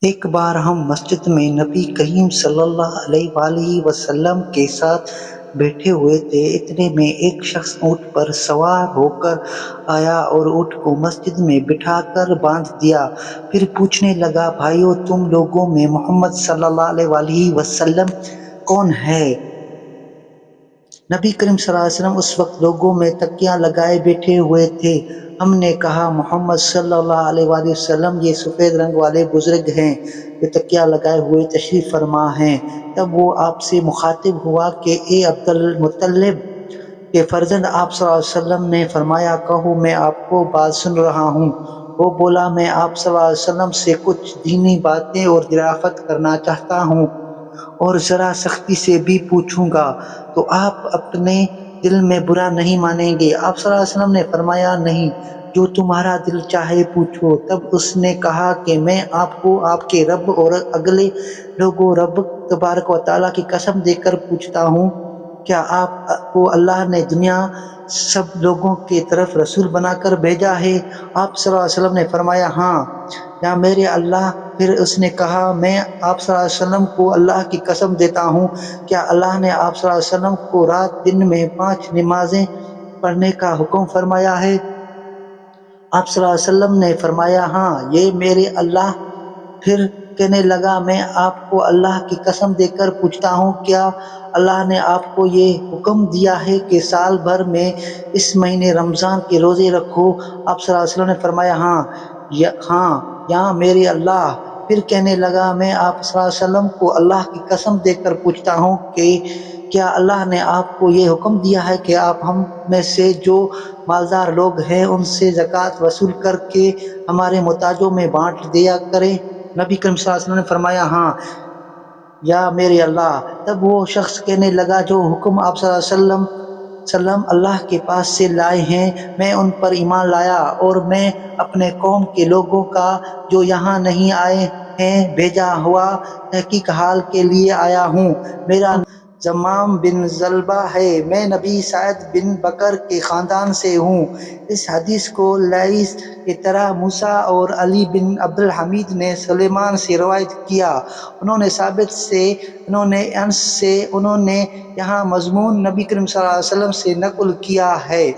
ایک بار ہم مسجد میں نبی کریم صلی اللہ علیہ وآلہ وسلم کے ساتھ بیٹھے ہوئے تھے۔ اتنے میں ایک شخص اونٹ پر سوار ہو کر آیا اور اونٹ کو مسجد میں بٹھا کر باندھ دیا۔ پھر پوچھنے لگا، بھائیو، تم لوگوں میں محمد صلی اللہ علیہ وآلہ وسلم کون ہے؟ نبی کریم صلی اللہ علیہ وسلم اس وقت لوگوں میں تکیہ لگائے بیٹھے ہوئے تھے۔ ہم نے کہا، محمد صلی اللہ علیہ وآلہ وسلم یہ سفید رنگ والے بزرگ ہیں جو تکیہ لگائے ہوئے تشریف فرما ہیں۔ تب وہ آپ سے مخاطب ہوا کہ اے عبد المطلب کے فرزند، آپ صلی اللہ علیہ وسلم نے فرمایا، کہو، میں آپ کو بات سن رہا ہوں۔ وہ بولا، میں آپ صلی اللہ علیہ وسلم سے کچھ دینی باتیں اور دریافت کرنا چاہتا ہوں اور ذرا سختی سے بھی پوچھوں گا تو آپ اپنے دل میں برا نہیں مانیں گے؟ آپ صلی اللہ علیہ وسلم نے فرمایا، نہیں، جو تمہارا دل چاہے پوچھو۔ تب اس نے کہا کہ میں آپ کو آپ کے رب اور اگلے لوگوں رب تبارک و تعالیٰ کی قسم دے کر پوچھتا ہوں، کیا آپ کو اللہ نے دنیا سب لوگوں کی طرف رسول بنا کر بھیجا ہے؟ آپ صلی اللہ علیہ وسلم نے فرمایا، ہاں یا میرے اللہ۔ پھر اس نے کہا، میں آپ صلی اللہ علیہ وسلم کو اللہ کی قسم دیتا ہوں، کیا اللہ نے آپ صلی اللہ علیہ وسلم کو رات دن میں 5 نمازیں پڑھنے کا حکم فرمایا ہے؟ آپ صلی اللہ علیہ وسلم نے فرمایا، ہاں یہ میرے اللہ۔ پھر کہنے لگا، میں آپ کو اللہ کی قسم دے کر پوچھتا ہوں، کیا اللہ نے آپ کو یہ حکم دیا ہے کہ سال بھر میں اس مہینے رمضان کے روزے رکھو؟ آپ صلی اللہ علیہ وسلم نے فرمایا، ہاں یا میرے اللہ۔ پھر کہنے لگا، میں آپ صلی اللہ علیہ وسلم کو اللہ کی قسم دے کر پوچھتا ہوں کہ کیا اللہ نے آپ کو یہ حکم دیا ہے کہ آپ ہم میں سے جو مالدار لوگ ہیں ان سے زکوٰۃ وصول کر کے ہمارے محتاجوں میں بانٹ دیا کریں؟ نبی کریم صلی اللہ علیہ وسلم نے فرمایا، ہاں یا میرے اللہ۔ تب وہ شخص کہنے لگا، جو حکم آپ صلی اللہ علیہ وسلم اللہ کے پاس سے لائے ہیں میں ان پر ایمان لایا، اور میں اپنے قوم کے لوگوں کا جو یہاں نہیں آئے ہیں بھیجا ہوا تحقیق حال کے لیے آیا ہوں۔ میرا نام زمام بن زلبہ ہے، میں نبی سعد بن بکر کے خاندان سے ہوں۔ اس حدیث کو لیث کی طرح موسیٰ اور علی بن عبد الحمید نے سلیمان سے روایت کیا۔ انہوں نے ثابت سے، انہوں نے انس سے، انہوں نے یہاں مضمون نبی کریم صلی اللہ علیہ وسلم سے نقل کیا ہے۔